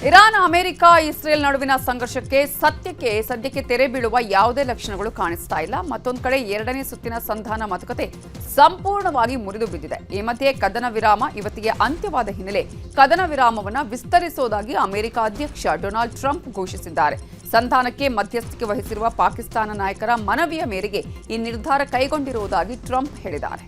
Iran, America, Israel ನಡುವಿನ ಸಂಘರ್ಷಕ್ಕೆ ಸದ್ಯಕ್ಕೆ ತೆರೆ ಬೀಳುವ ಯಾವುದೇ ಲಕ್ಷಣಗಳು ಕಾಣಿಸ್ತಾ ಇಲ್ಲ. ಮತ್ತೊಂದು ಕಡೆ ಎರಡನೇ ಸುತ್ತಿನ ಸಂಧಾನ ಮಾತುಕತೆ ಸಂಪೂರ್ಣವಾಗಿ ಮುರಿದು ಬಿದ್ದಿದೆ. ಈ ಮಧ್ಯೆ ಕದನ ವಿರಾಮ ಇವತ್ತಿಗೆ ಅಂತ್ಯವಾದ ಹಿನ್ನೆಲೆ ಕದನ ವಿರಾಮವನ್ನು ವಿಸ್ತರಿಸುವುದಾಗಿ ಅಮೆರಿಕ ಅಧ್ಯಕ್ಷ ಡೊನಾಲ್ಡ್ ಟ್ರಂಪ್ ಘೋಷಿಸಿದ್ದಾರೆ. ಸಂಧಾನಕ್ಕೆ ಮಧ್ಯಸ್ಥಿಕೆ ವಹಿಸಿರುವ ಪಾಕಿಸ್ತಾನ ನಾಯಕರ ಮನವಿಯ ಮೇರೆಗೆ ಈ ನಿರ್ಧಾರ ಕೈಗೊಂಡಿರುವುದಾಗಿ ಟ್ರಂಪ್ ಹೇಳಿದ್ದಾರೆ.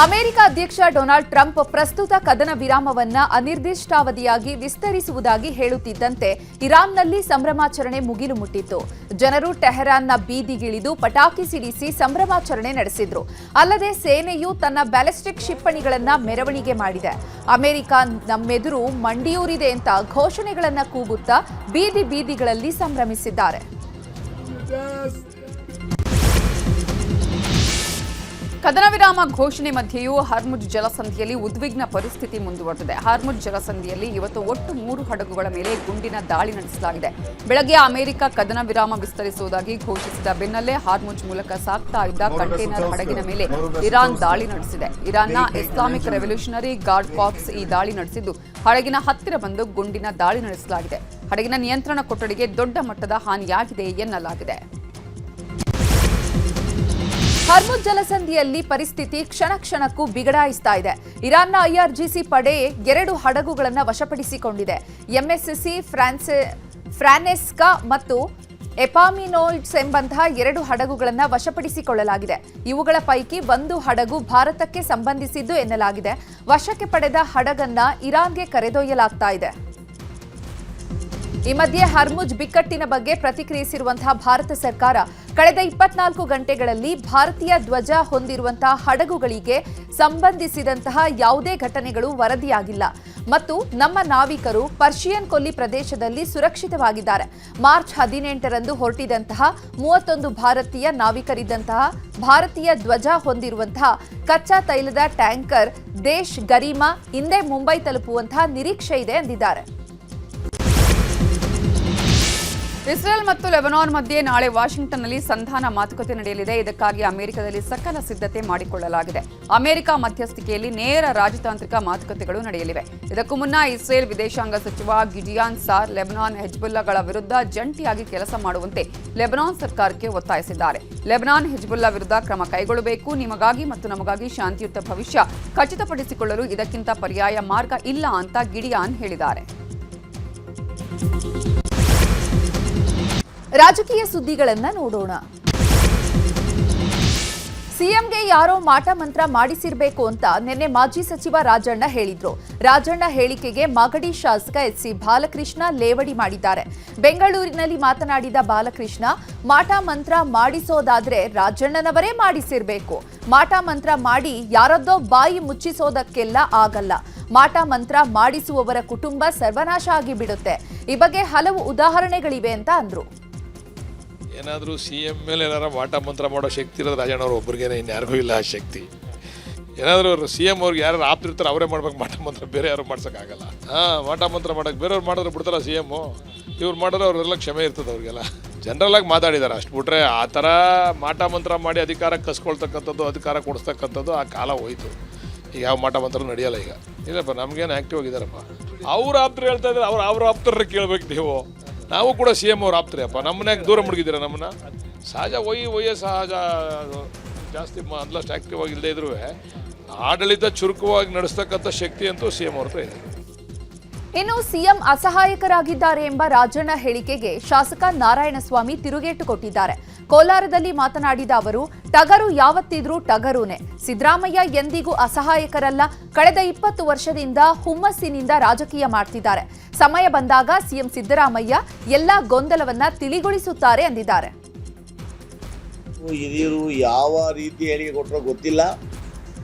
ಅಮೆರಿಕ ಅಧ್ಯಕ್ಷ ಡೊನಾಲ್ಡ್ ಟ್ರಂಪ್ ಪ್ರಸ್ತುತ ಕದನ ವಿರಾಮವನ್ನ ಅನಿರ್ದಿಷ್ಟಾವಧಿಯಾಗಿ ವಿಸ್ತರಿಸುವುದಾಗಿ ಹೇಳುತ್ತಿದ್ದಂತೆ ಇರಾನ್ನಲ್ಲಿ ಸಂಭ್ರಮಾಚರಣೆ ಮುಗಿಲು ಮುಟ್ಟಿತ್ತು. ಜನರು ಟೆಹರಾನ್ನ ಬೀದಿಗಿಳಿದು ಪಟಾಕಿ ಸಿಡಿಸಿ ಸಂಭ್ರಮಾಚರಣೆ ನಡೆಸಿದ್ರು. ಅಲ್ಲದೆ ಸೇನೆಯು ತನ್ನ ಬ್ಯಾಲಿಸ್ಟಿಕ್ ಕ್ಷಿಪಣಿಗಳನ್ನ ಮೆರವಣಿಗೆ ಮಾಡಿದೆ. ಅಮೆರಿಕ ನಮ್ಮೆದುರು ಮಂಡಿಯೂರಿದೆ ಅಂತ ಘೋಷಣೆಗಳನ್ನ ಕೂಗುತ್ತಾ ಬೀದಿಗಳಲ್ಲಿ ಸಂಭ್ರಮಿಸಿದ್ದಾರೆ. ಕದನ ವಿರಾಮ ಘೋಷಣೆ ಮಧ್ಯೆಯೂ ಹಾರ್ಮುಜ್ ಜಲಸಂಧಿಯಲ್ಲಿ ಉದ್ವಿಗ್ನ ಪರಿಸ್ಥಿತಿ ಮುಂದುವರೆದಿದೆ. ಹಾರ್ಮುಜ್ ಜಲಸಂಧಿಯಲ್ಲಿ ಇವತ್ತು ಒಟ್ಟು 3 ಹಡಗುಗಳ ಮೇಲೆ ಗುಂಡಿನ ದಾಳಿ ನಡೆಸಲಾಗಿದೆ. ಬೆಳಗ್ಗೆ ಅಮೆರಿಕ ಕದನ ವಿರಾಮ ವಿಸ್ತರಿಸುವುದಾಗಿ ಘೋಷಿಸಿದ ಬೆನ್ನಲ್ಲೇ ಹಾರ್ಮುಜ್ ಮೂಲಕ ಸಾಗ್ತಾ ಇದ್ದ ಕಂಟೈನರ್ ಹಡಗಿನ ಮೇಲೆ ಇರಾನ್ ದಾಳಿ ನಡೆಸಿದೆ. ಇರಾನ್ನ ಇಸ್ಲಾಮಿಕ್ ರೆವಲ್ಯೂಷನರಿ ಗಾರ್ಡ್ ಕಾರ್ಪ್ಸ್ ಈ ದಾಳಿ ನಡೆಸಿದ್ದು ಹಡಗಿನ ಹತ್ತಿರ ಬಂದು ಗುಂಡಿನ ದಾಳಿ ನಡೆಸಲಾಗಿದೆ. ಹಡಗಿನ ನಿಯಂತ್ರಣ ಕೊಠಡಿಗೆ ದೊಡ್ಡ ಮಟ್ಟದ ಹಾನಿಯಾಗಿದೆ ಎನ್ನಲಾಗಿದೆ. ಹಾರ್ಮುಜ್ ಜಲಸಂಧಿಯಲ್ಲಿ ಪರಿಸ್ಥಿತಿ ಕ್ಷಣಕ್ಕೂ ಬಿಗಡಾಯಿಸ್ತಾ ಇದೆ. ಇರಾನ್ನ ಐಆರ್ಜಿಸಿ ಪಡೆ 2 ಹಡಗುಗಳನ್ನು ವಶಪಡಿಸಿಕೊಂಡಿದೆ. ಎಂಎಸ್ಸಿ ಫ್ರಾನೆಸ್ಕಾ ಮತ್ತು ಎಪಾಮಿನೋಯ್ಡ್ಸ್ ಎಂಬಂತಹ 2 ಹಡಗುಗಳನ್ನು ವಶಪಡಿಸಿಕೊಳ್ಳಲಾಗಿದೆ. ಇವುಗಳ ಪೈಕಿ ಒಂದು ಹಡಗು ಭಾರತಕ್ಕೆ ಸಂಬಂಧಿಸಿದ್ದು ಎನ್ನಲಾಗಿದೆ. ವಶಕ್ಕೆ ಪಡೆದ ಹಡಗನ್ನ ಇರಾನ್ಗೆ ಕರೆದೊಯ್ಯಲಾಗ್ತಾ ಇದೆ. ಈ ಮಧ್ಯೆ ಹಾರ್ಮುಜ್ ಬಿಕ್ಕಟ್ಟಿನ ಬಗ್ಗೆ ಪ್ರತಿಕ್ರಿಯಿಸಿರುವಂತಹ ಭಾರತ ಸರ್ಕಾರ ಕಳೆದ 24 ಗಂಟೆಗಳಲ್ಲಿ ಭಾರತೀಯ ಧ್ವಜ ಹೊಂದಿರುವಂತಹ ಹಡಗುಗಳಿಗೆ ಸಂಬಂಧಿಸಿದಂತಹ ಯಾವುದೇ ಘಟನೆಗಳು ವರದಿಯಾಗಿಲ್ಲ ಮತ್ತು ನಮ್ಮ ನಾವಿಕರು ಪರ್ಷಿಯನ್ ಕೊಲ್ಲಿ ಪ್ರದೇಶದಲ್ಲಿ ಸುರಕ್ಷಿತವಾಗಿದ್ದಾರೆ. ಮಾರ್ಚ್ 18ರಂದು ಹೊರಟಿದಂತಹ 31 ಭಾರತೀಯ ನಾವಿಕರಿದ್ದಂತಹ ಭಾರತೀಯ ಧ್ವಜ ಹೊಂದಿರುವಂತಹ ಕಚ್ಚಾ ತೈಲದ ಟ್ಯಾಂಕರ್ ದೇಶ್ ಗರಿಮಾ ಇಂದೇ ಮುಂಬೈ ತಲುಪುವಂತಹ ನಿರೀಕ್ಷೆ ಇದೆ ಎಂದಿದ್ದಾರೆ. ಇಸ್ರೇಲ್ ಮತ್ತು ಲೆಬನಾನ್ ಮಧ್ಯೆ ನಾಳೆ ವಾಷಿಂಗ್ಟನ್ನಲ್ಲಿ ಸಂಧಾನ ಮಾತುಕತೆ ನಡೆಯಲಿದೆ. ಇದಕ್ಕಾಗಿ ಅಮೆರಿಕದಲ್ಲಿ ಸಕಲ ಸಿದ್ಧತೆ ಮಾಡಿಕೊಳ್ಳಲಾಗಿದೆ. ಅಮೆರಿಕ ಮಧ್ಯಸ್ಥಿಕೆಯಲ್ಲಿ ನೇರ ರಾಜತಾಂತ್ರಿಕ ಮಾತುಕತೆಗಳು ನಡೆಯಲಿವೆ. ಇದಕ್ಕೂ ಮುನ್ನ ಇಸ್ರೇಲ್ ವಿದೇಶಾಂಗ ಸಚಿವ ಗಿಡಿಯಾನ್ ಸಾರ್ ಲೆಬನಾನ್ ಹೆಜ್ಬುಲ್ಲಾಗಳ ವಿರುದ್ಧ ಜಂಟಿಯಾಗಿ ಕೆಲಸ ಮಾಡುವಂತೆ ಲೆಬನಾನ್ ಸರ್ಕಾರಕ್ಕೆ ಒತ್ತಾಯಿಸಿದ್ದಾರೆ. ಲೆಬನಾನ್ ಹೆಜ್ಬುಲ್ಲಾ ವಿರುದ್ಧ ಕ್ರಮ ಕೈಗೊಳ್ಳಬೇಕು. ನಿಮಗಾಗಿ ಮತ್ತು ನಮಗಾಗಿ ಶಾಂತಿಯುತ ಭವಿಷ್ಯ ಖಚಿತಪಡಿಸಿಕೊಳ್ಳಲು ಇದಕ್ಕಿಂತ ಪರ್ಯಾಯ ಮಾರ್ಗ ಇಲ್ಲ ಅಂತ ಗಿಡಿಯಾನ್ ಹೇಳಿದ್ದಾರೆ. ರಾಜಕೀಯ ಸುದ್ದಿಗಳನ್ನ ನೋಡೋಣ. ಸಿಎಂಗೆ ಯಾರೋ ಮಾಟ ಮಂತ್ರ ಮಾಡಿಸಿರ್ಬೇಕು ಅಂತ ನಿನ್ನೆ ಮಾಜಿ ಸಚಿವ ರಾಜಣ್ಣ ಹೇಳಿದ್ರು. ರಾಜಣ್ಣ ಹೇಳಿಕೆಗೆ ಮಾಗಡಿ ಶಾಸಕ ಎಚ್.ಸಿ. ಬಾಲಕೃಷ್ಣ ಲೇವಡಿ ಮಾಡಿದ್ದಾರೆ. ಬೆಂಗಳೂರಿನಲ್ಲಿ ಮಾತನಾಡಿದ ಬಾಲಕೃಷ್ಣ, ಮಾಟ ಮಂತ್ರ ಮಾಡಿಸೋದಾದ್ರೆ ರಾಜಣ್ಣನವರೇ ಮಾಡಿಸಿರ್ಬೇಕು. ಮಾಟ ಮಂತ್ರ ಮಾಡಿ ಯಾರದ್ದೋ ಬಾಯಿ ಮುಚ್ಚಿಸೋದಕ್ಕೆಲ್ಲ ಆಗಲ್ಲ. ಮಾಟ ಮಂತ್ರ ಮಾಡಿಸುವವರ ಕುಟುಂಬ ಸರ್ವನಾಶ ಆಗಿಬಿಡುತ್ತೆ. ಈ ಬಗ್ಗೆ ಹಲವು ಉದಾಹರಣೆಗಳಿವೆ ಅಂತ ಅಂದ್ರು. ಏನಾದರೂ CM ಮೇಲೆ ಏನಾರ ಮಾಟ ಮಂತ್ರ ಮಾಡೋ ಶಕ್ತಿ ಇರೋದು ರಾಜಣ್ಣವ್ರು ಒಬ್ಬರಿಗೇನೆ, ಇನ್ಯಾರಿಗೂ ಇಲ್ಲ ಆ ಶಕ್ತಿ. ಏನಾದರೂ CM ಅವ್ರಿಗೆ ಯಾರು ಆಪ್ತಿರ್ತಾರೆ ಅವರೇ ಮಾಡ್ಬೇಕು ಮಾಟ ಮಂತ್ರ, ಬೇರೆ ಯಾರು ಮಾಡ್ಸೋಕ್ಕಾಗಲ್ಲ. ಮಾಟ ಮಂತ್ರ ಮಾಡೋಕ್ಕೆ ಬೇರೆಯವ್ರು ಮಾಡಿದ್ರೆ ಬಿಡ್ತಾರ CM, ಇವ್ರು ಮಾಡಿದ್ರೆ ಅವ್ರಿಗೆಲ್ಲ ಕ್ಷಮೆ ಇರ್ತದೆ ಅವ್ರಿಗೆಲ್ಲ. ಜನರಲಾಗಿ ಮಾತಾಡಿದ್ದಾರೆ ಅಷ್ಟು ಬಿಟ್ರೆ ಆ ಥರ ಮಾಟ ಮಂತ್ರ ಮಾಡಿ ಅಧಿಕಾರ ಕಸ್ಕೊಳ್ತಕ್ಕಂಥದ್ದು, ಅಧಿಕಾರ ಕೊಡಿಸ್ತಕ್ಕಂಥದ್ದು ಆ ಕಾಲ ಹೋಯ್ತು. ಈಗ ಯಾವ ಮಾಟ ಮಂತ್ರ ನಡೆಯಲ್ಲ ಈಗ. ಇಲ್ಲಪ್ಪ, ನಮಗೇನು ಆ್ಯಕ್ಟಿವ್ ಆಗಿದ್ದಾರಪ್ಪ. ಅವ್ರ ಆಪ್ತರು ಹೇಳ್ತಾ ಇದ್ದಾರೆ, ಅವ್ರ ಆಪ್ತರ ಕೇಳ್ಬೇಕು ನೀವು. ನಾವು ಕೂಡ CM ಅವ್ರು ಆಪ್ತಾರೆ ಅಪ್ಪ, ನಮ್ಮನ್ನ ಯಾಕೆ ದೂರ ಮುಡುಗಿದ್ದೀರ ನಮ್ಮನ್ನ? ಸಹಜ ಸಹಜ ಜಾಸ್ತಿ ಮೊದಲಷ್ಟು ಆ್ಯಕ್ಟಿವ್ ಆಗಿ ಇಲ್ಲದೆ ಇದ್ರೂ ಆಡಳಿತ ಚುರುಕವಾಗಿ ನಡೆಸ್ತಕ್ಕಂಥ ಶಕ್ತಿ ಅಂತೂ CM ಅವ್ರ ಹತ್ರ ಇದೆ. ಇನ್ನು ಸಿಎಂ ಅಸಹಾಯಕರಾಗಿದ್ದಾರೆ ಎಂಬ ರಾಜಣ್ಣ ಹೇಳಿಕೆಗೆ ಶಾಸಕ ನಾರಾಯಣಸ್ವಾಮಿ ತಿರುಗೇಟು ಕೊಟ್ಟಿದ್ದಾರೆ. ಕೋಲಾರದಲ್ಲಿ ಮಾತನಾಡಿದ ಅವರು, ಟಗರು ಯಾವತ್ತಿದ್ರೂ ಟಗರುನೇ. ಸಿದ್ದರಾಮಯ್ಯ ಎಂದಿಗೂ ಅಸಹಾಯಕರಲ್ಲ. ಕಳೆದ 20 ವರ್ಷದಿಂದ ಹುಮ್ಮಸ್ಸಿನಿಂದ ರಾಜಕೀಯ ಮಾಡ್ತಿದ್ದಾರೆ. ಸಮಯ ಬಂದಾಗ ಸಿಎಂ ಸಿದ್ದರಾಮಯ್ಯ ಎಲ್ಲಾ ಗೊಂದಲವನ್ನ ತಿಳಿಗೊಳಿಸುತ್ತಾರೆ ಎಂದಿದ್ದಾರೆ. ಹಿರಿಯರು ಯಾವ ರೀತಿ ಹೇಳಿಕೆ ಕೊಟ್ಟರೋ ಗೊತ್ತಿಲ್ಲ.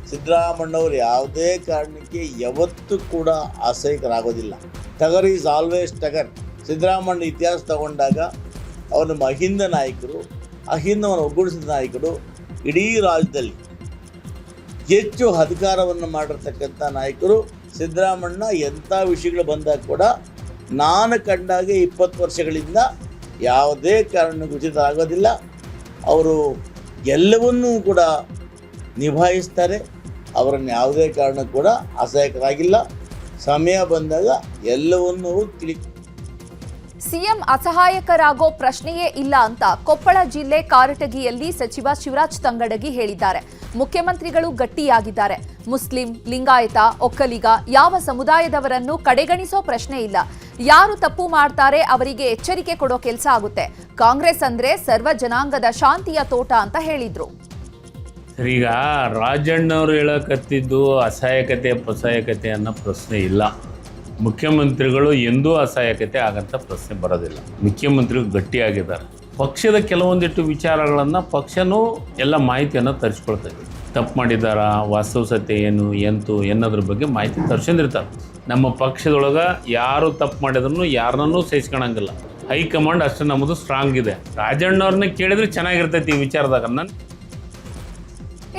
ಸಿದ್ದರಾಮಣ್ಣವರು ಯಾವುದೇ ಕಾರಣಕ್ಕೆ ಯಾವತ್ತೂ ಕೂಡ ಅಸಹಾಯಕರಾಗೋದಿಲ್ಲ. ಟಗರ್ ಈಸ್ ಆಲ್ವೇಸ್ ಟಗರ್. ಸಿದ್ದರಾಮಣ್ಣ ಇತಿಹಾಸ ತಗೊಂಡಾಗ ಅವರು ನಮ್ಮ ಅಹಿಂದ ನಾಯಕರು, ಅಹಿಂದವನ್ನು ಒಗ್ಗೂಡಿಸಿದ ನಾಯಕರು, ಇಡೀ ರಾಜ್ಯದಲ್ಲಿ ಹೆಚ್ಚು ಅಧಿಕಾರವನ್ನು ಮಾಡಿರ್ತಕ್ಕಂಥ ನಾಯಕರು ಸಿದ್ದರಾಮಣ್ಣ. ಎಂಥ ವಿಷಯಗಳು ಬಂದಾಗ ಕೂಡ ನಾನು ಕಂಡಾಗೆ 20 ವರ್ಷಗಳಿಂದ ಯಾವುದೇ ಕಾರಣಕ್ಕೂ ಉಚಿತ ಆಗೋದಿಲ್ಲ. ಅವರು ಎಲ್ಲವನ್ನೂ ಕೂಡ ನಿಭಾಯಿಸ್ತಾರೆ. ಅವರನ್ನು ಯಾವುದೇ ಕಾರಣಕ್ಕೂ ಕೂಡ ಅಸಹಾಯಕರಾಗಿಲ್ಲ. ಸಮಯ ಬಂದಾಗ ಎಲ್ಲವನ್ನೂ ಸಿಎಂ ಅಸಹಾಯಕರಾಗೋ ಪ್ರಶ್ನೆಯೇ ಇಲ್ಲ ಅಂತ ಕೊಪ್ಪಳ ಜಿಲ್ಲೆ ಕಾರಟಗಿಯಲ್ಲಿ ಸಚಿವ ಶಿವರಾಜ್ ತಂಗಡಗಿ ಹೇಳಿದ್ದಾರೆ. ಮುಖ್ಯಮಂತ್ರಿಗಳು ಗಟ್ಟಿಯಾಗಿದ್ದಾರೆ. ಮುಸ್ಲಿಂ, ಲಿಂಗಾಯತ, ಒಕ್ಕಲಿಗ ಯಾವ ಸಮುದಾಯದವರನ್ನು ಕಡೆಗಣಿಸೋ ಪ್ರಶ್ನೆ ಇಲ್ಲ. ಯಾರು ತಪ್ಪು ಮಾಡ್ತಾರೆ ಅವರಿಗೆ ಎಚ್ಚರಿಕೆ ಕೊಡೋ ಕೆಲಸ ಆಗುತ್ತೆ. ಕಾಂಗ್ರೆಸ್ ಅಂದ್ರೆ ಸರ್ವ ಜನಾಂಗದ ಶಾಂತಿಯ ತೋಟ ಅಂತ ಹೇಳಿದ್ರು. ಈಗ ರಾಜಣ್ಣವರು ಹೇಳಕತ್ತಿದ್ದು ಅಸಹಾಯಕತೆ ಪಸಹಾಯಕತೆ ಅನ್ನೋ ಪ್ರಶ್ನೆ ಇಲ್ಲ. ಮುಖ್ಯಮಂತ್ರಿಗಳು ಎಂದೂ ಅಸಹಾಯಕತೆ ಆಗಂತ ಪ್ರಶ್ನೆ ಬರೋದಿಲ್ಲ. ಮುಖ್ಯಮಂತ್ರಿಗಳು ಗಟ್ಟಿಯಾಗಿದ್ದಾರೆ. ಪಕ್ಷದ ಕೆಲವೊಂದಿಟ್ಟು ವಿಚಾರಗಳನ್ನು ಪಕ್ಷನೂ ಎಲ್ಲ ಮಾಹಿತಿಯನ್ನು ತರಿಸ್ಕೊಳ್ತದೆ. ತಪ್ಪು ಮಾಡಿದಾರಾ, ವಾಸ್ತವತೆ ಏನು ಎಂತು ಎನ್ನೋದ್ರ ಬಗ್ಗೆ ಮಾಹಿತಿ ತರಿಸ್ಕೊಂಡಿರ್ತಾರೆ. ನಮ್ಮ ಪಕ್ಷದೊಳಗೆ ಯಾರು ತಪ್ಪು ಮಾಡಿದ್ರು ಯಾರನ್ನೂ ಸಹಿಸ್ಕೊಳಂಗಿಲ್ಲ. ಹೈಕಮಾಂಡ್ ಅಷ್ಟು ನಮ್ಮದು ಸ್ಟ್ರಾಂಗ್ ಇದೆ. ರಾಜಣ್ಣವ್ರನ್ನ ಕೇಳಿದ್ರೆ ಚೆನ್ನಾಗಿರ್ತೈತಿ ಈ ವಿಚಾರದಾಗ.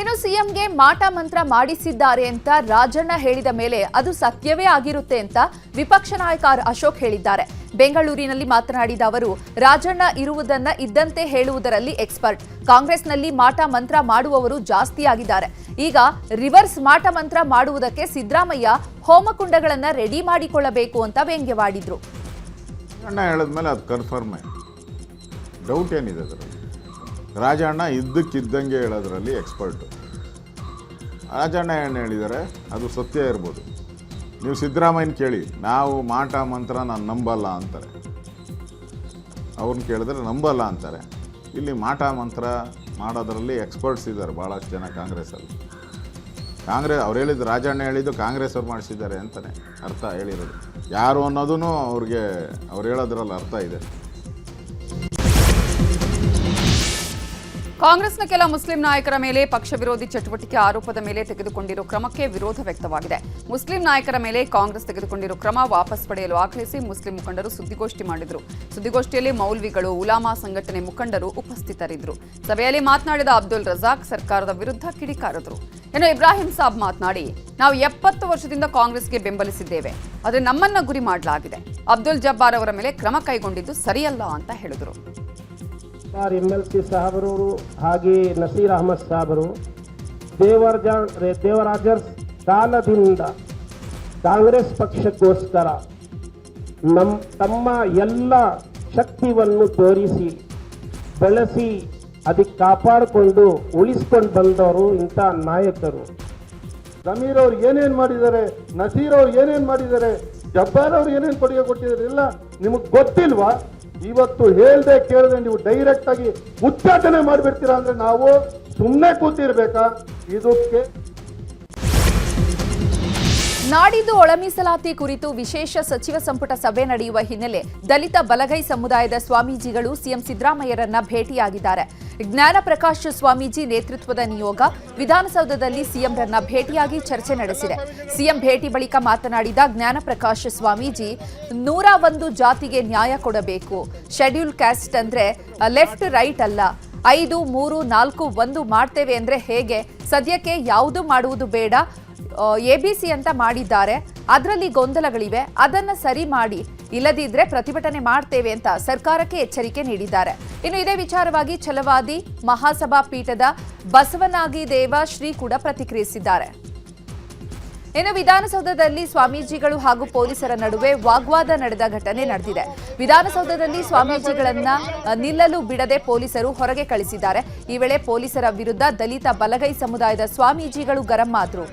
ಇನ್ನು ಸಿಎಂಗೆ ಮಾಟ ಮಂತ್ರ ಮಾಡಿಸಿದ್ದಾರೆ ಅಂತ ರಾಜಣ್ಣ ಹೇಳಿದ ಮೇಲೆ ಅದು ಸತ್ಯವೇ ಆಗಿರುತ್ತೆ ಅಂತ ವಿಪಕ್ಷ ನಾಯಕ ಅಶೋಕ್ ಹೇಳಿದ್ದಾರೆ. ಬೆಂಗಳೂರಿನಲ್ಲಿ ಮಾತನಾಡಿದ ಅವರು, ರಾಜಣ್ಣ ಇರುವುದನ್ನ ಇದ್ದಂತೆ ಹೇಳುವುದರಲ್ಲಿ ಎಕ್ಸ್ಪರ್ಟ್. ಕಾಂಗ್ರೆಸ್ನಲ್ಲಿ ಮಾಟ ಮಂತ್ರ ಮಾಡುವವರು ಜಾಸ್ತಿ ಆಗಿದ್ದಾರೆ. ಈಗ ರಿವರ್ಸ್ ಮಾಟ ಮಂತ್ರ ಮಾಡುವುದಕ್ಕೆ ಸಿದ್ದರಾಮಯ್ಯ ಹೋಮಕುಂಡಗಳನ್ನ ರೆಡಿ ಮಾಡಿಕೊಳ್ಳಬೇಕು ಅಂತ ವ್ಯಂಗ್ಯವಾಡಿದ್ರು. ಅಣ್ಣ ಹೇಳಿದ್ಮೇಲೆ ಅದು ಕನ್ಫರ್ಮೇ, ಡೌಟ್ ಏನಿದೆ ಅದರಲ್ಲಿ. ರಾಜಣ್ಣ ಇದ್ದಕ್ಕಿದ್ದಂಗೆ ಹೇಳೋದ್ರಲ್ಲಿ ಎಕ್ಸ್ಪರ್ಟು. ರಾಜಣ್ಣ ಏನು ಹೇಳಿದ್ದಾರೆ ಅದು ಸತ್ಯ ಇರ್ಬೋದು. ನೀವು ಸಿದ್ದರಾಮಯ್ಯನ ಕೇಳಿ, ನಾವು ಮಾಟ ಮಂತ್ರ ನಾನು ನಂಬಲ್ಲ ಅಂತಾರೆ. ಅವ್ರನ್ನ ಕೇಳಿದ್ರೆ ನಂಬಲ್ಲ ಅಂತಾರೆ. ಇಲ್ಲಿ ಮಾಟ ಮಂತ್ರ ಮಾಡೋದ್ರಲ್ಲಿ ಎಕ್ಸ್ಪರ್ಟ್ಸ್ ಇದ್ದಾರೆ ಭಾಳಷ್ಟು ಜನ ಕಾಂಗ್ರೆಸ್ಸಲ್ಲಿ. ಅವ್ರು ಹೇಳಿದ್ದು, ರಾಜಣ್ಣ ಹೇಳಿದ್ದು ಕಾಂಗ್ರೆಸ್ ಅವ್ರು ಮಾಡಿಸಿದ್ದಾರೆ ಅಂತಲೇ ಅರ್ಥ ಹೇಳಿರೋದು. ಯಾರು ಅನ್ನೋದೂ ಅವ್ರಿಗೆ ಅವ್ರು ಹೇಳೋದ್ರಲ್ಲಿ ಅರ್ಥ ಇದೆ. ಕಾಂಗ್ರೆಸ್ನ ಕೆಲ ಮುಸ್ಲಿಂ ನಾಯಕರ ಮೇಲೆ ಪಕ್ಷ ವಿರೋಧಿ ಚಟುವಟಿಕೆ ಆರೋಪದ ಮೇಲೆ ತೆಗೆದುಕೊಂಡಿರೋ ಕ್ರಮಕ್ಕೆ ವಿರೋಧ ವ್ಯಕ್ತವಾಗಿದೆ. ಮುಸ್ಲಿಂ ನಾಯಕರ ಮೇಲೆ ಕಾಂಗ್ರೆಸ್ ತೆಗೆದುಕೊಂಡಿರೋ ಕ್ರಮ ವಾಪಸ್ ಪಡೆಯಲು ಆಗ್ರಹಿಸಿ ಮುಸ್ಲಿಂ ಮುಖಂಡರು ಸುದ್ದಿಗೋಷ್ಠಿ ಮಾಡಿದರು. ಸುದ್ದಿಗೋಷ್ಠಿಯಲ್ಲಿ ಮೌಲ್ವಿಗಳು, ಉಲಾಮಾ ಸಂಘಟನೆ ಮುಖಂಡರು ಉಪಸ್ಥಿತರಿದ್ದರು. ಸಭೆಯಲ್ಲಿ ಮಾತನಾಡಿದ ಅಬ್ದುಲ್ ರಜಾಕ್ ಸರ್ಕಾರದ ವಿರುದ್ಧ ಕಿಡಿಕಾರಿದರು. ಇನ್ನು ಇಬ್ರಾಹಿಂ ಸಾಬ್ ಮಾತನಾಡಿ, ನಾವು 70 ವರ್ಷದಿಂದ ಕಾಂಗ್ರೆಸ್ಗೆ ಬೆಂಬಲಿಸಿದ್ದೇವೆ, ಆದರೆ ನಮ್ಮನ್ನ ಗುರಿ ಮಾಡಲಾಗಿದೆ. ಅಬ್ದುಲ್ ಜಬ್ಬಾರ್ ಅವರ ಮೇಲೆ ಕ್ರಮ ಕೈಗೊಂಡಿದ್ದು ಸರಿಯಲ್ಲ ಅಂತ ಹೇಳಿದರು. MLC ಸಾಹಬರವರು ಹಾಗೆ ನಸೀರ್ ಅಹಮದ್ ಸಾಹಬರು ದೇವರಾಜರ್ಸ್ ಕಾಲದಿಂದ ಕಾಂಗ್ರೆಸ್ ಪಕ್ಷಕ್ಕೋಸ್ಕರ ತಮ್ಮ ಎಲ್ಲ ಶಕ್ತಿಯನ್ನು ತೋರಿಸಿ ಬೆಳೆಸಿ ಅದಕ್ಕೆ ಕಾಪಾಡಿಕೊಂಡು ಉಳಿಸ್ಕೊಂಡು ಬಂದವರು ಇಂಥ ನಾಯಕರು. ಜಮೀರ್ ಅವ್ರು ಏನೇನು ಮಾಡಿದ್ದಾರೆ, ನಸೀರ್ ಅವ್ರು ಏನೇನು ಮಾಡಿದ್ದಾರೆ, ಜಬ್ಬಾರ್ ಅವ್ರು ಏನೇನು ಕೊಡುಗೆ ಕೊಟ್ಟಿದ್ದಾರೆ ಇಲ್ಲ ನಿಮಗೆ ಗೊತ್ತಿಲ್ವಾ? ಇವತ್ತು ಹೇಳ್ದೆ ಕೇಳದೆ ನೀವು ಡೈರೆಕ್ಟ್ ಆಗಿ ಉಚ್ಚಾಟನೆ ಮಾಡಿಬಿಡ್ತೀರಾ ಅಂದ್ರೆ ನಾವು ಸುಮ್ಮನೆ ಕೂತಿರ್ಬೇಕಾ? ಇದಕ್ಕೆ ನಾಡಿದ್ದು ಒಳ ಮೀಸಲಾತಿ ಕುರಿತು ವಿಶೇಷ ಸಚಿವ ಸಂಪುಟ ಸಭೆ ನಡೆಯುವ ಹಿನ್ನೆಲೆ ದಲಿತ ಬಲಗೈ ಸಮುದಾಯದ ಸ್ವಾಮೀಜಿಗಳು ಸಿಎಂ ಸಿದ್ದರಾಮಯ್ಯರನ್ನ ಭೇಟಿಯಾಗಿದ್ದಾರೆ. ಜ್ಞಾನ ಪ್ರಕಾಶ್ ಸ್ವಾಮೀಜಿ ನೇತೃತ್ವದ ನಿಯೋಗ ವಿಧಾನಸೌಧದಲ್ಲಿ ಸಿಎಂರನ್ನ ಭೇಟಿಯಾಗಿ ಚರ್ಚೆ ನಡೆಸಿದೆ. ಸಿಎಂ ಭೇಟಿ ಬಳಿಕ ಮಾತನಾಡಿದ ಜ್ಞಾನ ಪ್ರಕಾಶ್ ಸ್ವಾಮೀಜಿ, 101 ಜಾತಿಗೆ ನ್ಯಾಯ ಕೊಡಬೇಕು. ಶೆಡ್ಯೂಲ್ ಕ್ಯಾಸ್ಟ್ ಅಂದ್ರೆ ಲೆಫ್ಟ್ ರೈಟ್ ಅಲ್ಲ. 5, 3, 4, 1 ಮಾಡ್ತೇವೆ ಅಂದ್ರೆ ಹೇಗೆ? ಸದ್ಯಕ್ಕೆ ಯಾವುದು ಮಾಡುವುದು ಬೇಡ. ABC ಅಂತ ಮಾಡಿದ್ದಾರೆ, ಅದರಲ್ಲಿ ಗೊಂದಲಗಳಿವೆ, ಅದನ್ನ ಸರಿ ಮಾಡಿ, ಇಲ್ಲದಿದ್ರೆ ಪ್ರತಿಭಟನೆ ಮಾಡ್ತೇವೆ ಅಂತ ಸರ್ಕಾರಕ್ಕೆ ಎಚ್ಚರಿಕೆ ನೀಡಿದ್ದಾರೆ. ಇನ್ನು ಇದೇ ವಿಚಾರವಾಗಿ ಛಲವಾದಿ ಮಹಾಸಭಾ ಪೀಠದ ಬಸವನಾಗಿ ದೇವ ಶ್ರೀ ಕೂಡ ಪ್ರತಿಕ್ರಿಯಿಸಿದ್ದಾರೆ. ಇನ್ನು ವಿಧಾನಸೌಧದಲ್ಲಿ ಸ್ವಾಮೀಜಿಗಳು ಹಾಗೂ ಪೊಲೀಸರ ನಡುವೆ ವಾಗ್ವಾದ ನಡೆದ ಘಟನೆ ನಡೆದಿದೆ. ವಿಧಾನಸೌಧದಲ್ಲಿ ಸ್ವಾಮೀಜಿಗಳನ್ನ ನಿಲ್ಲಲು ಬಿಡದೆ ಪೊಲೀಸರು ಹೊರಗೆ ಕಳಿಸಿದ್ದಾರೆ. ಈ ವೇಳೆ ಪೊಲೀಸರ ವಿರುದ್ಧ ದಲಿತ ಬಲಗೈ ಸಮುದಾಯದ ಸ್ವಾಮೀಜಿಗಳು ಗರಂ ಆದ್ರು.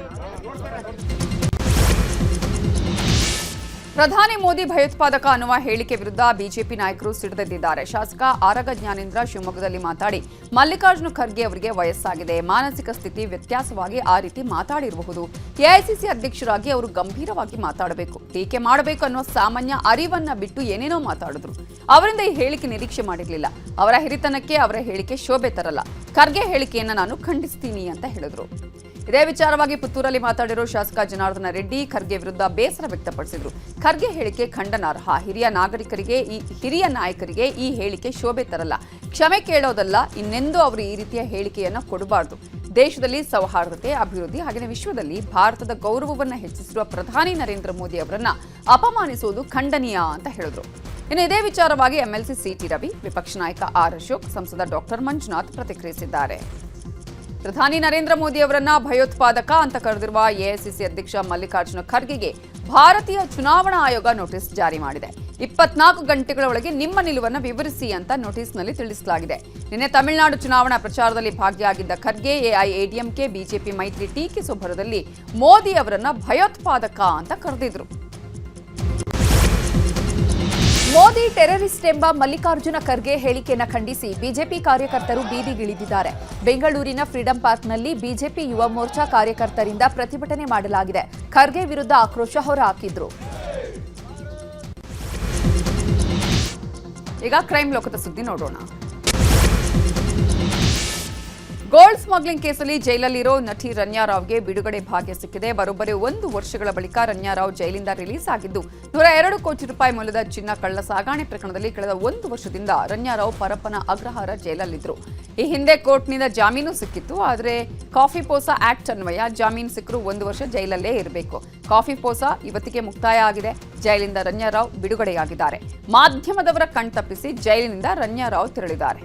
ಪ್ರಧಾನಿ ಮೋದಿ ಭಯೋತ್ಪಾದಕ ಅನ್ನುವ ಹೇಳಿಕೆ ವಿರುದ್ಧ ಬಿಜೆಪಿ ನಾಯಕರು ಸಿಡಿದೆದ್ದಿದ್ದಾರೆ. ಶಾಸಕ ಆರಗ ಜ್ಞಾನೇಂದ್ರ ಶಿವಮೊಗ್ಗದಲ್ಲಿ ಮಾತಾಡಿ, ಮಲ್ಲಿಕಾರ್ಜುನ ಖರ್ಗೆ ಅವರಿಗೆ ವಯಸ್ಸಾಗಿದೆ, ಮಾನಸಿಕ ಸ್ಥಿತಿ ವ್ಯತ್ಯಾಸವಾಗಿ ಆ ರೀತಿ ಮಾತಾಡಿರಬಹುದು. ಎಐಸಿಸಿ ಅಧ್ಯಕ್ಷರಾಗಿ ಅವರು ಗಂಭೀರವಾಗಿ ಮಾತಾಡಬೇಕು, ಟೀಕೆ ಮಾಡಬೇಕು ಅನ್ನೋ ಸಾಮಾನ್ಯ ಅರಿವನ್ನ ಬಿಟ್ಟು ಏನೇನೋ ಮಾತಾಡಿದ್ರು. ಅವರಿಂದ ಈ ಹೇಳಿಕೆ ನಿರೀಕ್ಷೆ ಮಾಡಿರಲಿಲ್ಲ. ಅವರ ಹಿರಿತನಕ್ಕೆ ಅವರ ಹೇಳಿಕೆ ಶೋಭೆ ತರಲ್ಲ. ಖರ್ಗೆ ಹೇಳಿಕೆಯನ್ನ ನಾನು ಖಂಡಿಸ್ತೀನಿ ಅಂತ ಹೇಳಿದ್ರು. ಇದೇ ವಿಚಾರವಾಗಿ ಪುತ್ತೂರಲ್ಲಿ ಮಾತಾಡಿರೋ ಶಾಸಕ ಜನಾರ್ದನ ರೆಡ್ಡಿ ಖರ್ಗೆ ವಿರುದ್ಧ ಬೇಸರ ವ್ಯಕ್ತಪಡಿಸಿದರು. ಖರ್ಗೆ ಹೇಳಿಕೆ ಖಂಡನಾರ್ಹ. ಹಿರಿಯ ನಾಯಕರಿಗೆ ಈ ಹೇಳಿಕೆ ಶೋಭೆ ತರಲ್ಲ. ಕ್ಷಮೆ ಕೇಳೋದಲ್ಲ, ಇನ್ನೆಂದೂ ಅವರು ಈ ರೀತಿಯ ಹೇಳಿಕೆಯನ್ನ ಕೊಡಬಾರದು. ದೇಶದಲ್ಲಿ ಸೌಹಾರ್ದತೆ, ಅಭಿವೃದ್ಧಿ ಹಾಗೆಯೇ ವಿಶ್ವದಲ್ಲಿ ಭಾರತದ ಗೌರವವನ್ನು ಹೆಚ್ಚಿಸಿರುವ ಪ್ರಧಾನಿ ನರೇಂದ್ರ ಮೋದಿ ಅವರನ್ನ ಅಪಮಾನಿಸುವುದು ಖಂಡನೀಯ ಅಂತ ಹೇಳಿದ್ರು. ಇನ್ನು ಇದೇ ವಿಚಾರವಾಗಿ MLC CT ರವಿ, ವಿಪಕ್ಷ ನಾಯಕ ಆರ್ ಅಶೋಕ್, ಸಂಸದ ಡಾಕ್ಟರ್ ಮಂಜುನಾಥ್ ಪ್ರತಿಕ್ರಿಯಿಸಿದ್ದಾರೆ. ಪ್ರಧಾನಿ ನರೇಂದ್ರ ಮೋದಿ ಅವರನ್ನ ಭಯೋತ್ಪಾದಕ ಅಂತ ಕರೆದಿರುವ ಎಐಸಿಸಿ ಅಧ್ಯಕ್ಷ ಮಲ್ಲಿಕಾರ್ಜುನ ಖರ್ಗೆಗೆ ಭಾರತೀಯ ಚುನಾವಣಾ ಆಯೋಗ ನೋಟಿಸ್ ಜಾರಿ ಮಾಡಿದೆ. 24 ಗಂಟೆಗಳ ಒಳಗೆ ನಿಮ್ಮ ನಿಲುವನ್ನು ವಿವರಿಸಿ ಅಂತ ನೋಟಿಸ್ನಲ್ಲಿ ತಿಳಿಸಲಾಗಿದೆ. ನಿನ್ನೆ ತಮಿಳುನಾಡು ಚುನಾವಣಾ ಪ್ರಚಾರದಲ್ಲಿ ಭಾಗಿಯಾಗಿದ್ದ ಖರ್ಗೆ ಎಐಎಡಿಎಂಕೆ ಬಿಜೆಪಿ ಮೈತ್ರಿ ಟೀಕಿಸುವ ಭರದಲ್ಲಿ ಮೋದಿ ಅವರನ್ನ ಭಯೋತ್ಪಾದಕ ಅಂತ ಕರೆದಿದ್ರು. ಮೋದಿ ಟೆರರಿಸ್ಟ್ ಎಂಬ ಮಲ್ಲಿಕಾರ್ಜುನ ಖರ್ಗೆ ಹೇಳಿಕೆಯನ್ನು ಖಂಡಿಸಿ ಬಿಜೆಪಿ ಕಾರ್ಯಕರ್ತರು ಬೀದಿಗಿಳಿದಿದ್ದಾರೆ. ಬೆಂಗಳೂರಿನ ಫ್ರೀಡಂ ಪಾರ್ಕ್ನಲ್ಲಿ ಬಿಜೆಪಿ ಯುವ ಮೋರ್ಚಾ ಕಾರ್ಯಕರ್ತರಿಂದ ಪ್ರತಿಭಟನೆ ಮಾಡಲಾಗಿದೆ. ಖರ್ಗೆ ವಿರುದ್ಧ ಆಕ್ರೋಶ ಹೊರಹಾಕಿದ್ರು. ಈಗ ಕ್ರೈಮ್ ಲೋಕದ ಸುದ್ದಿ ನೋಡೋಣ. ಗೋಲ್ಡ್ ಸ್ಮಗ್ಲಿಂಗ್ ಕೇಸಲ್ಲಿ ಜೈಲಲ್ಲಿರೋ ನಟಿ ರನ್ಯಾ ರಾವ್ಗೆ ಬಿಡುಗಡೆ ಭಾಗ್ಯ ಸಿಕ್ಕಿದೆ. ಬರೋಬ್ಬರಿ 1 ವರ್ಷಗಳ ಬಳಿಕ ರನ್ಯಾ ರಾವ್ ಜೈಲಿಂದ ರಿಲೀಸ್ ಆಗಿದ್ದು 102 ಕೋಟಿ ರೂಪಾಯಿ ಮೌಲ್ಯದ ಚಿನ್ನ ಕಳ್ಳ ಸಾಗಾಣೆ ಪ್ರಕರಣದಲ್ಲಿ ಕಳೆದ 1 ವರ್ಷದಿಂದ ರನ್ಯಾ ರಾವ್ ಪರಪ್ಪನ ಅಗ್ರಹಾರ ಜೈಲಲ್ಲಿದ್ದರು. ಈ ಹಿಂದೆ ಕೋರ್ಟ್ನಿಂದ ಜಾಮೀನು ಸಿಕ್ಕಿತ್ತು. ಆದರೆ ಕಾಫಿ ಪೋಸಾ ಆಕ್ಟ್ ಅನ್ವಯ ಜಾಮೀನು ಸಿಕ್ಕರೂ 1 ವರ್ಷ ಜೈಲಲ್ಲೇ ಇರಬೇಕು. ಕಾಫಿ ಪೋಸಾ ಇವತ್ತಿಗೆ ಮುಕ್ತಾಯ ಆಗಿದೆ. ಜೈಲಿಂದ ರನ್ಯಾ ರಾವ್ ಬಿಡುಗಡೆಯಾಗಿದ್ದಾರೆ. ಮಾಧ್ಯಮದವರ ಕಣ್ತಪ್ಪಿಸಿ ಜೈಲಿನಿಂದ ರನ್ಯಾ ರಾವ್ ತೆರಳಿದ್ದಾರೆ.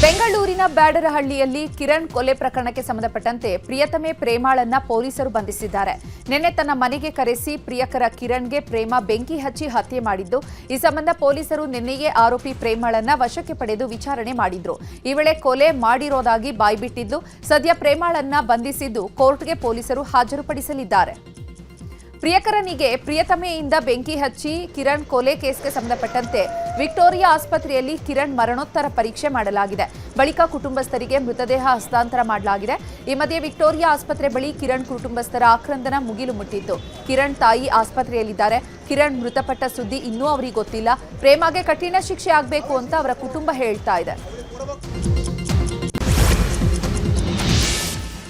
ಬೆಂಗಳೂರಿನ ಬ್ಯಾಡರಹಳ್ಳಿಯಲ್ಲಿ ಕಿರಣ್ ಕೊಲೆ ಪ್ರಕರಣಕ್ಕೆ ಸಂಬಂಧಪಟ್ಟಂತೆ ಪ್ರಿಯತಮೆ ಪ್ರೇಮಾಳನ್ನ ಪೊಲೀಸರು ಬಂಧಿಸಿದ್ದಾರೆ. ನಿನ್ನೆ ತನ್ನ ಮನೆಗೆ ಕರೆಸಿ ಪ್ರಿಯಕರ ಕಿರಣ್ಗೆ ಪ್ರೇಮ ಬೆಂಕಿ ಹಚ್ಚಿ ಹತ್ಯೆ ಮಾಡಿದ್ದು, ಈ ಸಂಬಂಧ ಪೊಲೀಸರು ನಿನ್ನೆಯೇ ಆರೋಪಿ ಪ್ರೇಮಾಳನ್ನ ವಶಕ್ಕೆ ಪಡೆದು ವಿಚಾರಣೆ ಮಾಡಿದ್ರು. ಈ ವೇಳೆ ಕೊಲೆ ಮಾಡಿರೋದಾಗಿ ಬಾಯ್ಬಿಟ್ಟಿದ್ದು, ಸದ್ಯ ಪ್ರೇಮಾಳನ್ನ ಬಂಧಿಸಿದ್ದು ಕೋರ್ಟ್ಗೆ ಪೊಲೀಸರು ಹಾಜರುಪಡಿಸಲಿದ್ದಾರೆ. ಪ್ರಿಯಕರನಿಗೆ ಪ್ರಿಯತಮೆಯಿಂದ ಬೆಂಕಿ ಹಚ್ಚಿ ಕಿರಣ್ ಕೊಲೆ ಕೇಸ್ಗೆ ಸಂಬಂಧಪಟ್ಟಂತೆ ವಿಕ್ಟೋರಿಯಾ ಆಸ್ಪತ್ರೆಯಲ್ಲಿ ಕಿರಣ್ ಮರಣೋತ್ತರ ಪರೀಕ್ಷೆ ಮಾಡಲಾಗಿದೆ. ಬಳಿಕ ಕುಟುಂಬಸ್ಥರಿಗೆ ಮೃತದೇಹ ಹಸ್ತಾಂತರ ಮಾಡಲಾಗಿದೆ. ಈ ಮಧ್ಯೆ ವಿಕ್ಟೋರಿಯಾ ಆಸ್ಪತ್ರೆ ಬಳಿ ಕಿರಣ್ ಕುಟುಂಬಸ್ಥರ ಆಕ್ರಂದನ ಮುಗಿಲು ಮುಟ್ಟಿತ್ತು. ಕಿರಣ್ ತಾಯಿ ಆಸ್ಪತ್ರೆಯಲ್ಲಿದ್ದಾರೆ. ಕಿರಣ್ ಮೃತಪಟ್ಟ ಸುದ್ದಿ ಇನ್ನೂ ಅವರಿಗೆ ಗೊತ್ತಿಲ್ಲ. ಪ್ರೇಮಗೆ ಕಠಿಣ ಶಿಕ್ಷೆ ಆಗಬೇಕು ಅಂತ ಅವರ ಕುಟುಂಬ ಹೇಳ್ತಾ ಇದೆ.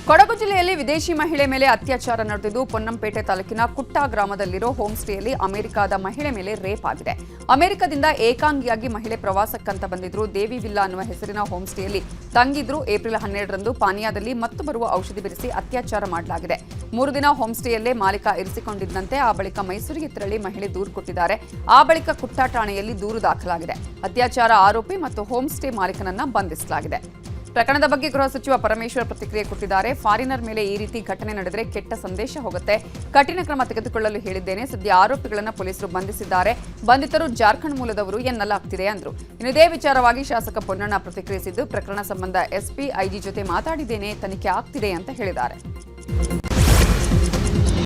ಕೊಡಗು ಜಿಲ್ಲೆಯಲ್ಲಿ ವಿದೇಶಿ ಮಹಿಳೆ ಮೇಲೆ ಅತ್ಯಾಚಾರ ನಡೆದಿದ್ದು, ಪೊನ್ನಂಪೇಟೆ ತಾಲೂಕಿನ ಕುಟ್ಟ ಗ್ರಾಮದಲ್ಲಿರೋ ಹೋಮ್ ಸ್ಟೇಯಲ್ಲಿ ಅಮೆರಿಕದ ಮಹಿಳೆ ಮೇಲೆ ರೇಪ್ ಆಗಿದೆ. ಅಮೆರಿಕದಿಂದ ಏಕಾಂಗಿಯಾಗಿ ಮಹಿಳೆ ಪ್ರವಾಸಕ್ಕಂತ ಬಂದಿದ್ರು. ದೇವಿ ವಿಲ್ಲಾ ಅನ್ನುವ ಹೆಸರಿನ ಹೋಮ್ ಸ್ಟೇಯಲ್ಲಿ ತಂಗಿದ್ರು. ಏಪ್ರಿಲ್ 12ರಂದು ಪಾನೀಯದಲ್ಲಿ ಮತ್ತು ಬರುವ ಔಷಧಿ ಬೆರೆಸಿ ಅತ್ಯಾಚಾರ ಮಾಡಲಾಗಿದೆ. 3 ದಿನ ಹೋಮ್ ಸ್ಟೇಯಲ್ಲೇ ಮಾಲೀಕ ಇರಿಸಿಕೊಂಡಿದ್ದಂತೆ ಆ ಬಳಿಕ ಮೈಸೂರಿಗೆ ತೆರಳಿ ಮಹಿಳೆ ದೂರು ಕೊಟ್ಟಿದ್ದಾರೆ. ಆ ಬಳಿಕ ಕುಟ್ಟ ಠಾಣೆಯಲ್ಲಿ ದೂರು ದಾಖಲಾಗಿದೆ. ಅತ್ಯಾಚಾರ ಆರೋಪಿ ಮತ್ತು ಹೋಮ್ ಸ್ಟೇ ಮಾಲೀಕನನ್ನ ಬಂಧಿಸಲಾಗಿದೆ. ಪ್ರಕರಣದ ಬಗ್ಗೆ ಗೃಹ ಸಚಿವ ಪರಮೇಶ್ವರ್ ಪ್ರತಿಕ್ರಿಯೆ ಕೊಟ್ಟಿದ್ದಾರೆ. ಫಾರಿನರ್ ಮೇಲೆ ಈ ರೀತಿ ಘಟನೆ ನಡೆದರೆ ಕೆಟ್ಟ ಸಂದೇಶ ಹೋಗುತ್ತೆ. ಕಠಿಣ ಕ್ರಮ ತೆಗೆದುಕೊಳ್ಳಲು ಹೇಳಿದ್ದೇನೆ. ಸದ್ಯ ಆರೋಪಿಗಳನ್ನು ಪೊಲೀಸರು ಬಂಧಿಸಿದ್ದಾರೆ. ಬಂಧಿತರು ಜಾರ್ಖಂಡ್ ಮೂಲದವರು ಎನ್ನಲಾಗ್ತಿದೆ ಅಂದರು. ಇನ್ನು ಇದೇ ವಿಚಾರವಾಗಿ ಶಾಸಕ ಪೊನ್ನಣ್ಣ ಪ್ರತಿಕ್ರಿಯಿಸಿದ್ದು, ಪ್ರಕರಣ ಸಂಬಂಧ ಎಸ್ಪಿ ಐಜಿ ಜೊತೆ ಮಾತಾಡಿದ್ದೇನೆ, ತನಿಖೆ ಆಗ್ತಿದೆ ಅಂತ ಹೇಳಿದ್ದಾರೆ.